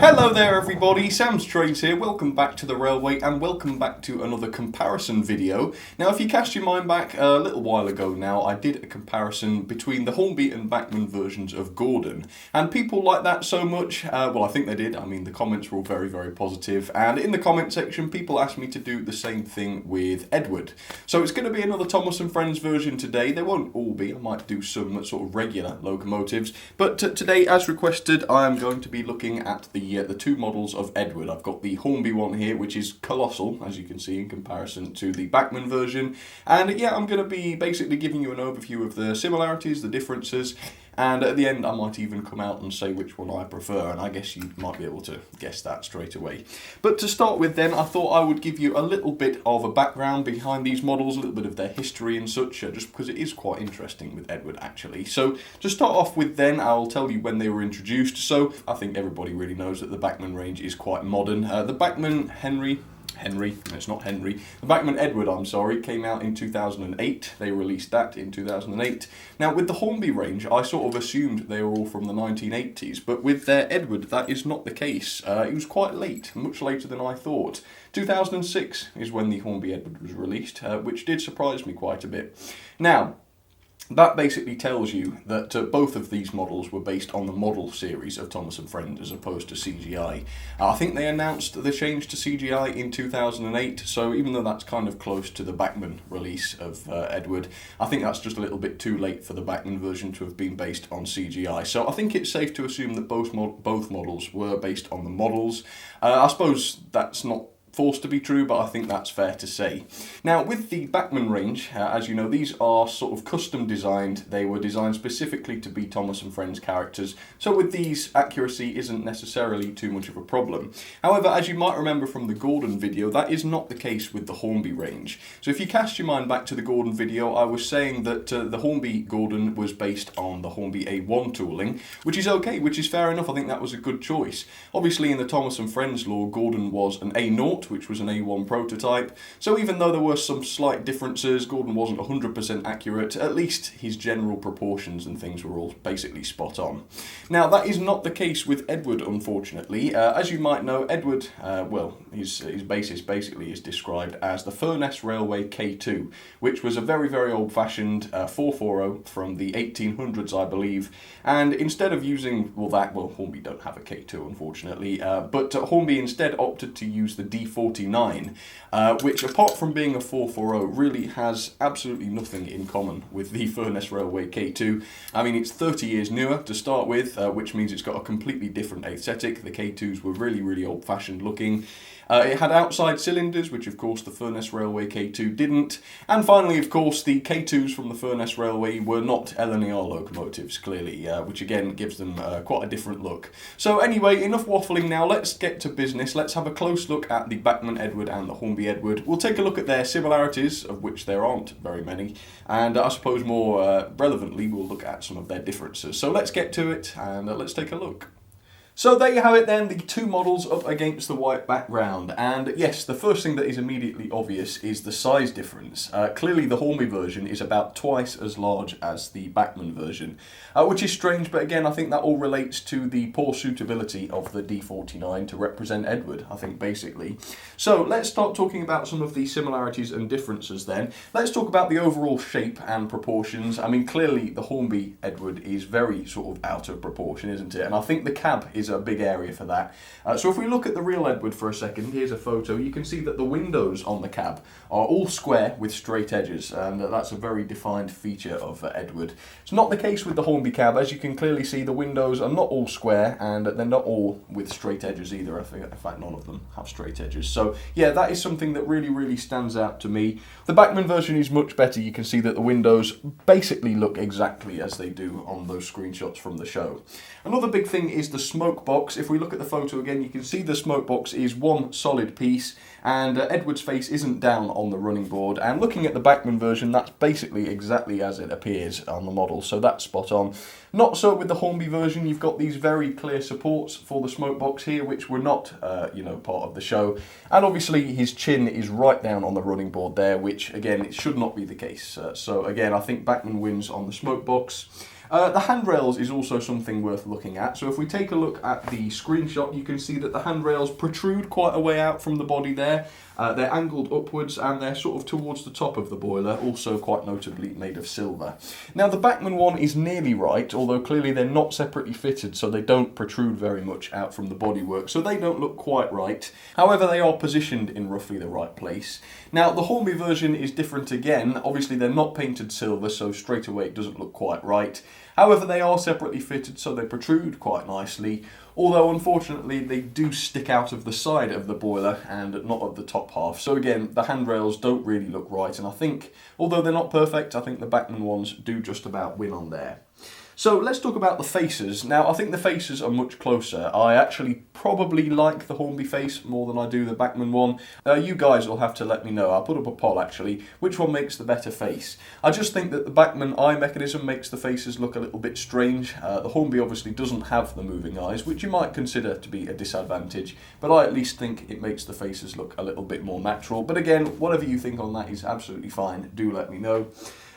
Hello there everybody, Sam's Trades here, welcome back to the Railway and welcome back to another comparison video. Now if you cast your mind back a little while ago now, I did a comparison between the Hornby and Bachmann versions of Gordon, and people liked that so much, well I think they did, I mean the comments were all very positive, and in the comment section people asked me to do the same thing with Edward. So it's going to be another Thomas and Friends version today. They won't all be, I might do some sort of regular locomotives, but today as requested I am going to be looking at the two models of Edward. I've got the Hornby one here, which is colossal, as you can see, in comparison to the Bachmann version. And yeah, I'm going to be basically giving you an overview of the similarities, the differences, and at the end I might even come out and say which one I prefer, and I guess you might be able to guess that straight away. But to start with then, I thought I would give you a little bit of a background behind these models, a little bit of their history and such, just because it is quite interesting with Edward actually. So to start off with then, I'll tell you when they were introduced. So I think everybody really knows that the Bachmann range is quite modern. The Bachmann the Bachmann Edward, I'm sorry, came out in 2008. They released that in 2008. Now with the Hornby range, I sort of assumed they were all from the 1980s, but with their Edward, that is not the case. It was quite late, much later than I thought. 2006 is when the Hornby Edward was released, which did surprise me quite a bit. Now, that basically tells you that both of these models were based on the model series of Thomas and Friends as opposed to CGI. I think they announced the change to CGI in 2008, so even though that's kind of close to the Bachmann release of Edward, I think that's just a little bit too late for the Bachmann version to have been based on CGI. So I think it's safe to assume that both models were based on the models. I suppose that's not forced to be true, but I think that's fair to say. Now with the Bachmann range, as you know, these are sort of custom designed. They were designed specifically to be Thomas and Friends characters, so with these accuracy isn't necessarily too much of a problem. However, as you might remember from the Gordon video, that is not the case with the Hornby range. So if you cast your mind back to the Gordon video, I was saying that the Hornby Gordon was based on the Hornby A1 tooling, which is okay, which is fair enough. I think that was a good choice. Obviously in the Thomas and Friends lore, Gordon was an A0, which was an A1 prototype, so even though there were some slight differences, Gordon wasn't 100% accurate, at least his general proportions and things were all basically spot on. Now that is not the case with Edward, unfortunately. As you might know, Edward, well, his basis basically is described as the Furness Railway K2, which was a very old-fashioned 440 from the 1800s, I believe, and instead of using, Hornby don't have a K2 unfortunately, but Hornby instead opted to use the D49, which apart from being a 440 really has absolutely nothing in common with the Furness Railway K2. I mean, it's 30 years newer to start with, which means it's got a completely different aesthetic. The K2s were really old-fashioned looking. It had outside cylinders, which of course the Furness Railway K2 didn't. And finally, of course, the K2s from the Furness Railway were not LNER locomotives, clearly, which again gives them quite a different look. So anyway, enough waffling now, let's get to business. Let's have a close look at the Bachmann Edward and the Hornby Edward. We'll take a look at their similarities, of which there aren't very many, and I suppose more relevantly, we'll look at some of their differences. So let's get to it, and let's take a look. So there you have it then, the two models up against the white background, and yes, the first thing that is immediately obvious is the size difference. Clearly the Hornby version is about twice as large as the Bachmann version, which is strange, but again I think that all relates to the poor suitability of the D49 to represent Edward, I think basically. So let's start talking about some of the similarities and differences then. Let's talk about the overall shape and proportions. I mean, clearly the Hornby Edward is very sort of out of proportion, isn't it? And I think the cab is a big area for that. So if we look at the real Edward for a second, here's a photo, you can see that the windows on the cab are all square with straight edges, and that's a very defined feature of Edward. It's not the case with the Hornby cab. As you can clearly see, the windows are not all square, and they're not all with straight edges either. I think, in fact, none of them have straight edges. So yeah, that is something that really stands out to me. The Bachmann version is much better. You can see that the windows basically look exactly as they do on those screenshots from the show. Another big thing is the smoke box. If we look at the photo again, you can see the smoke box is one solid piece, and Edward's face isn't down on the running board. And looking at the Bachmann version, that's basically exactly as it appears on the model, so that's spot on. Not so with the Hornby version. You've got these very clear supports for the smoke box here, which were not, part of the show. And obviously his chin is right down on the running board there, which again, it should not be the case. So again, I think Bachmann wins on the smoke box. The handrails is also something worth looking at. So if we take a look at the screenshot, you can see that the handrails protrude quite a way out from the body there. They're angled upwards and they're sort of towards the top of the boiler, also quite notably made of silver. Now the Bachmann one is nearly right, although clearly they're not separately fitted, so they don't protrude very much out from the bodywork, so they don't look quite right. However, they are positioned in roughly the right place. Now the Hornby version is different again. Obviously they're not painted silver, so straight away it doesn't look quite right. However, they are separately fitted, so they protrude quite nicely, although unfortunately they do stick out of the side of the boiler and not at the top half. So again, the handrails don't really look right, and I think, although they're not perfect, I think the Bachmann ones do just about win on there. So let's talk about the faces. Now I think the faces are much closer. I actually probably like the Hornby face more than I do the Bachmann one. You guys will have to let me know. I'll put up a poll actually, which one makes the better face. I just think that the Bachmann eye mechanism makes the faces look a little bit strange. The Hornby obviously doesn't have the moving eyes, which you might consider to be a disadvantage, but I at least think it makes the faces look a little bit more natural. But again, whatever you think on that is absolutely fine. Do let me know.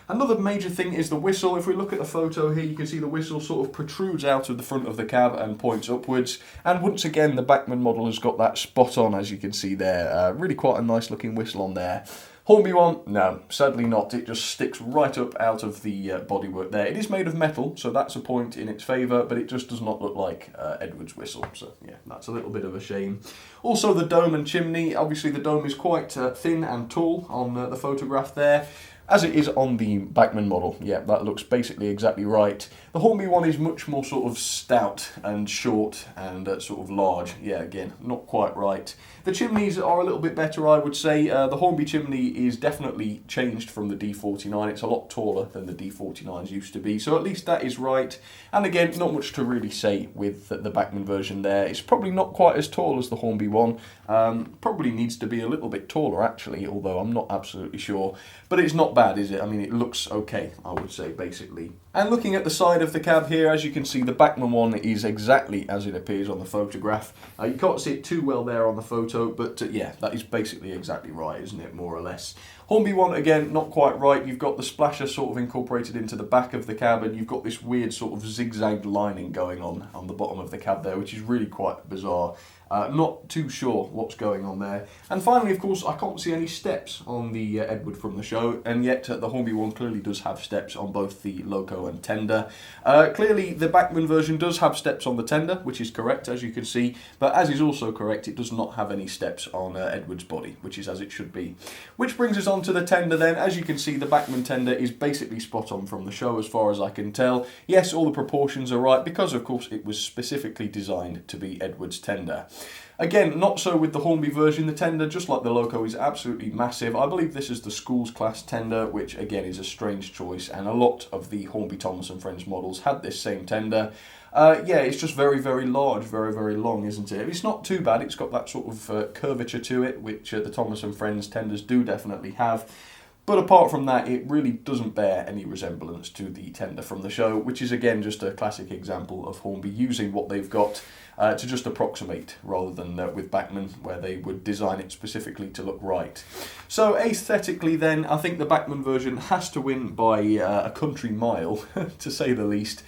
Another major thing is the whistle. If we look at the photo here, you can see the whistle sort of protrudes out of the front of the cab and points upwards. And once again, the Bachmann model has got that spot on, as you can see there. Really quite a nice looking whistle on there. Hornby one, no, sadly not. It just sticks right up out of the bodywork there. It is made of metal, so that's a point in its favour, but it just does not look like Edward's whistle. So yeah, that's a little bit of a shame. Also the dome and chimney. Obviously the dome is quite thin and tall on the photograph there, as it is on the Bachmann model. Yeah, that looks basically exactly right. The Hornby one is much more sort of stout and short and sort of large. Yeah, again, not quite right. The chimneys are a little bit better, I would say. The Hornby chimney is definitely changed from the D49. It's a lot taller than the D49s used to be, so at least that is right. And again, not much to really say with the Bachmann version there. It's probably not quite as tall as the Hornby one. Probably needs to be a little bit taller actually, although I'm not absolutely sure. But it's not bad, is it? I mean, it looks okay, I would say, basically. And looking at the side of the cab here, as you can see, the Bachmann one is exactly as it appears on the photograph. You can't see it too well there on the photo, but yeah, that is basically exactly right, isn't it, more or less. Hornby one, again, not quite right. You've got the splasher sort of incorporated into the back of the cab, and you've got this weird sort of zigzag lining going on the bottom of the cab there, which is really quite bizarre. Not too sure what's going on there. And finally, of course, I can't see any steps on the Edward from the show, and yet the Hornby one clearly does have steps on both the loco and tender. Clearly, the Bachmann version does have steps on the tender, which is correct, as you can see, but as is also correct, it does not have any steps on Edward's body, which is as it should be. Which brings us on to the tender then. As you can see, the Bachmann tender is basically spot on from the show, as far as I can tell. Yes, all the proportions are right, because of course it was specifically designed to be Edward's tender. Again, not so with the Hornby version. The tender, just like the loco, is absolutely massive. I believe this is the schools class tender, which again is a strange choice, and a lot of the Hornby Thomas and Friends models had this same tender. Yeah, it's just very, very large, very, very long, isn't it? It's not too bad. It's got that sort of curvature to it, which the Thomas and Friends tenders do definitely have. But apart from that, it really doesn't bear any resemblance to the tender from the show, which is again just a classic example of Hornby using what they've got to just approximate, rather than with Bachmann, where they would design it specifically to look right. So aesthetically then, I think the Bachmann version has to win by a country mile, to say the least.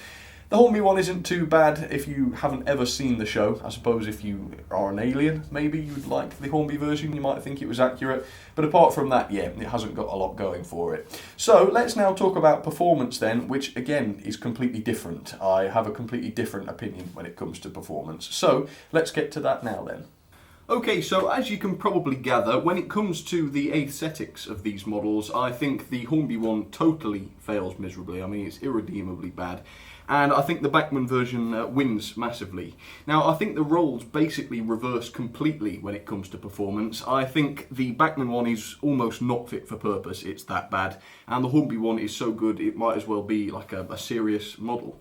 The Hornby one isn't too bad if you haven't ever seen the show. I suppose if you are an alien, maybe you'd like the Hornby version, you might think it was accurate. But apart from that, yeah, it hasn't got a lot going for it. So let's now talk about performance then, which again is completely different. I have a completely different opinion when it comes to performance. So let's get to that now then. Okay, so as you can probably gather, when it comes to the aesthetics of these models, I think the Hornby one totally fails miserably. I mean, it's irredeemably bad. And I think the Bachmann version wins massively. Now, I think the roles basically reverse completely when it comes to performance. I think the Bachmann one is almost not fit for purpose, it's that bad. And the Hornby one is so good, it might as well be like a serious model.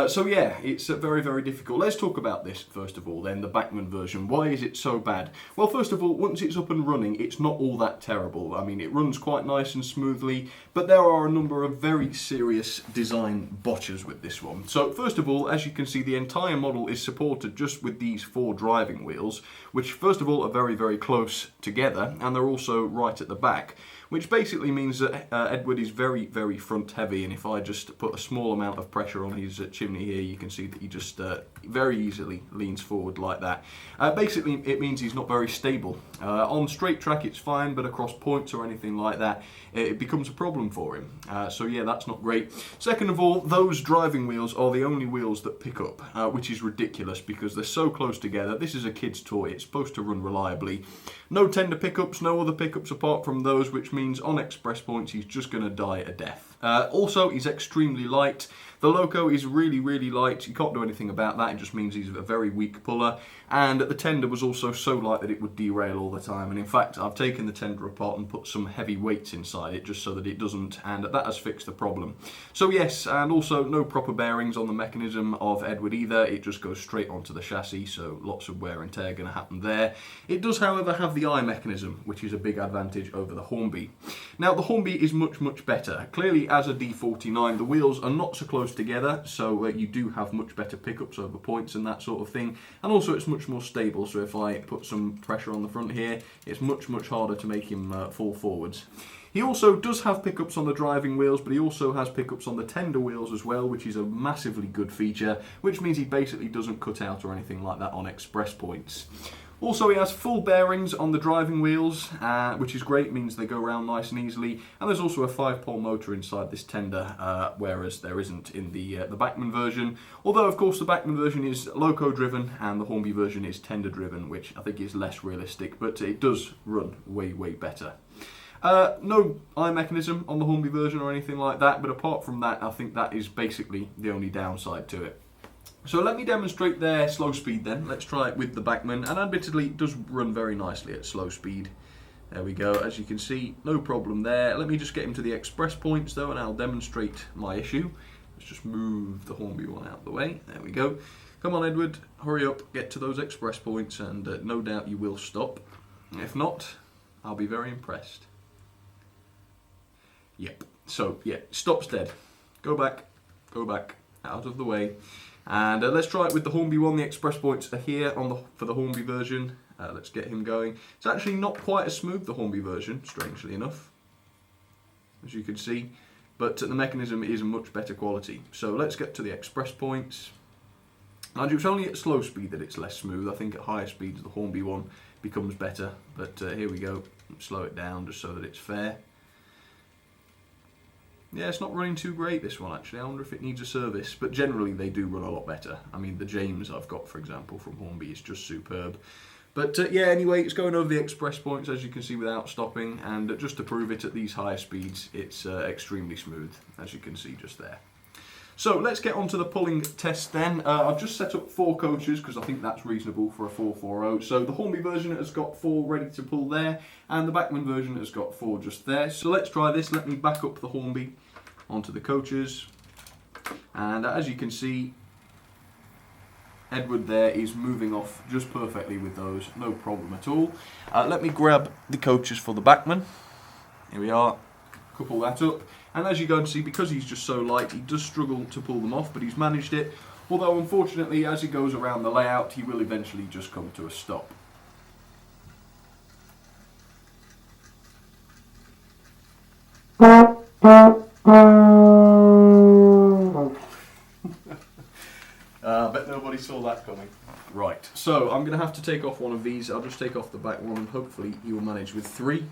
So yeah, it's very, very difficult. Let's talk about this first of all then, the Bachmann version. Why is it so bad? Well, first of all, once it's up and running, it's not all that terrible. I mean, it runs quite nice and smoothly, but there are a number of very serious design botches with this one. So first of all, as you can see, the entire model is supported just with these 4 driving wheels, which first of all are very, very close together, and they're also right at the back, which basically means that Edward is very, very front heavy, and if I just put a small amount of pressure on his chimney here, you can see that he just very easily leans forward like that. Basically, it means he's not very stable. On straight track it's fine, but across points or anything like that, it becomes a problem for him. So yeah, that's not great. Second of all, those driving wheels are the only wheels that pick up, which is ridiculous because they're so close together. This is a kid's toy, it's supposed to run reliably. No tender pickups, no other pickups apart from those, which means on express points he's just going to die a death. Also, he's extremely light. The loco is really, really light. You can't do anything about that. It just means he's a very weak puller. And the tender was also so light that it would derail all the time. And in fact, I've taken the tender apart and put some heavy weights inside it just so that it doesn't, and that has fixed the problem. So yes, and also no proper bearings on the mechanism of Edward either. It just goes straight onto the chassis, so lots of wear and tear going to happen there. It does, however, have the eye mechanism, which is a big advantage over the Hornby. Now, the Hornby is much, much better. Clearly, as a D49, the wheels are not so close together, so you do have much better pickups over points and that sort of thing. And also, it's much more stable, so if I put some pressure on the front here, it's much, much harder to make him fall forwards. He also does have pickups on the driving wheels, but he also has pickups on the tender wheels as well, which is a massively good feature, which means he basically doesn't cut out or anything like that on express points. Also, he has full bearings on the driving wheels, which is great, means they go around nice and easily. And there's also a 5-pole motor inside this tender, whereas there isn't in the Bachmann version. Although, of course, the Bachmann version is loco-driven and the Hornby version is tender-driven, which I think is less realistic, but it does run way, way better. No eye mechanism on the Hornby version or anything like that, but apart from that, I think that is basically the only downside to it. So let me demonstrate their slow speed then. Let's try it with the Bachmann, and admittedly it does run very nicely at slow speed. There we go, as you can see, no problem there. Let me just get him to the express points though, and I'll demonstrate my issue. Let's just move the Hornby one out of the way. There we go. Come on, Edward, hurry up, get to those express points, and no doubt you will stop. If not, I'll be very impressed. Yep, so yeah, stops dead. Go back, out of the way. And let's try it with the Hornby one. The express points are here for the Hornby version. Let's get him going. It's actually not quite as smooth, the Hornby version, strangely enough, as you can see. But the mechanism is much better quality. So let's get to the express points. And it's only at slow speed that it's less smooth. I think at higher speeds the Hornby one becomes better. But here we go. Slow it down just so that it's fair. Yeah, it's not running too great, this one, actually. I wonder if it needs a service. But generally, they do run a lot better. I mean, the James I've got, for example, from Hornby is just superb. But yeah, anyway, it's going over the express points, as you can see, without stopping. And just to prove it at these higher speeds, it's extremely smooth, as you can see just there. So let's get on to the pulling test then. I've just set up 4 coaches because I think that's reasonable for a 440. So the Hornby version has got 4 ready to pull there, and the Bachmann version has got 4 just there. So let's try this. Let me back up the Hornby onto the coaches. And as you can see, Edward there is moving off just perfectly with those, no problem at all. Let me grab the coaches for the Bachmann. Here we are. Couple that up, and as you go and see, because he's just so light, he does struggle to pull them off, but he's managed it. Although unfortunately, as he goes around the layout, he will eventually just come to a stop. I bet nobody saw that coming. Right, so I'm going to have to take off one of these. I'll just take off the back one, and hopefully he will manage with 3.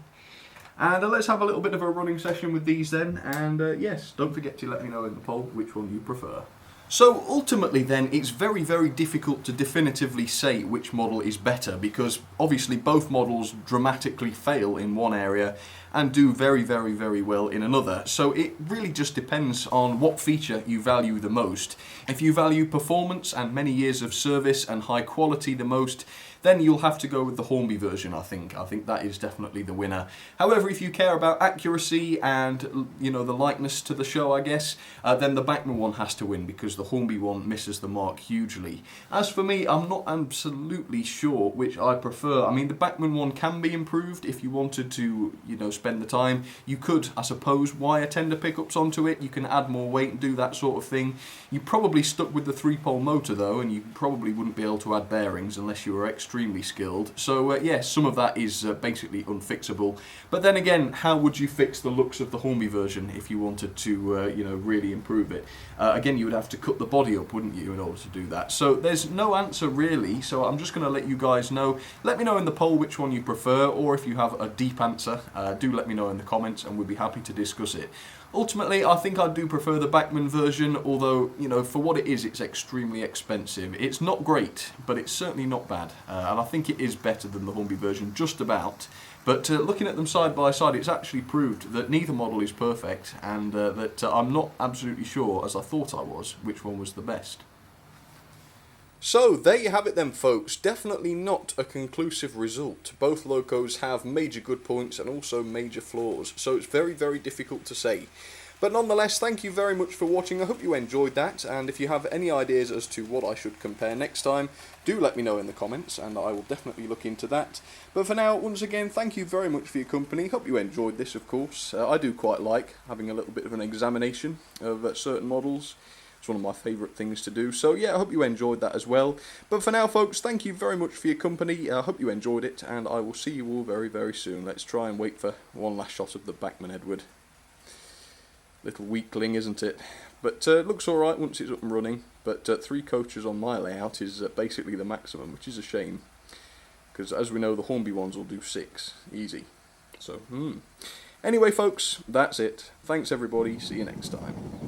And let's have a little bit of a running session with these then, and yes, don't forget to let me know in the poll which one you prefer. So ultimately then, it's very, very difficult to definitively say which model is better, because obviously both models dramatically fail in one area and do very, very, very well in another. So it really just depends on what feature you value the most. If you value performance and many years of service and high quality the most, then you'll have to go with the Hornby version, I think. I think that is definitely the winner. However, if you care about accuracy and, you know, the likeness to the show, I guess, then the Bachmann one has to win, because the Hornby one misses the mark hugely. As for me, I'm not absolutely sure which I prefer. I mean, the Bachmann one can be improved if you wanted to, you know, spend the time. You could, I suppose, wire tender pickups onto it. You can add more weight and do that sort of thing. You probably stuck with the 3-pole motor, though, and you probably wouldn't be able to add bearings unless you were extra extremely skilled. So yes, some of that is basically unfixable. But then again, how would you fix the looks of the Hornby version if you wanted to, you know, really improve it? Again, you would have to cut the body up, wouldn't you, in order to do that? So there's no answer really. So I'm just going to let you guys know. Let me know in the poll which one you prefer, or if you have a deep answer, do let me know in the comments, and we'd be happy to discuss it. Ultimately, I think I do prefer the Bachmann version, although, you know, for what it is, it's extremely expensive. It's not great, but it's certainly not bad. And I think it is better than the Hornby version, just about. But looking at them side by side, it's actually proved that neither model is perfect, and that I'm not absolutely sure, as I thought I was, which one was the best. So, there you have it then, folks. Definitely not a conclusive result. Both locos have major good points and also major flaws, so it's very, very difficult to say. But nonetheless, thank you very much for watching. I hope you enjoyed that, and if you have any ideas as to what I should compare next time, do let me know in the comments, and I will definitely look into that. But for now, once again, thank you very much for your company. Hope you enjoyed this, of course. I do quite like having a little bit of an examination of certain models. It's one of my favourite things to do. So yeah, I hope you enjoyed that as well. But for now, folks, thank you very much for your company. I hope you enjoyed it, and I will see you all very, very soon. Let's try and wait for one last shot of the Bachmann Edward. Little weakling, isn't it? But looks alright once it's up and running. But 3 coaches on my layout is basically the maximum, which is a shame. Because as we know, the Hornby ones will do 6. Easy. So, Anyway, folks, that's it. Thanks, everybody. See you next time.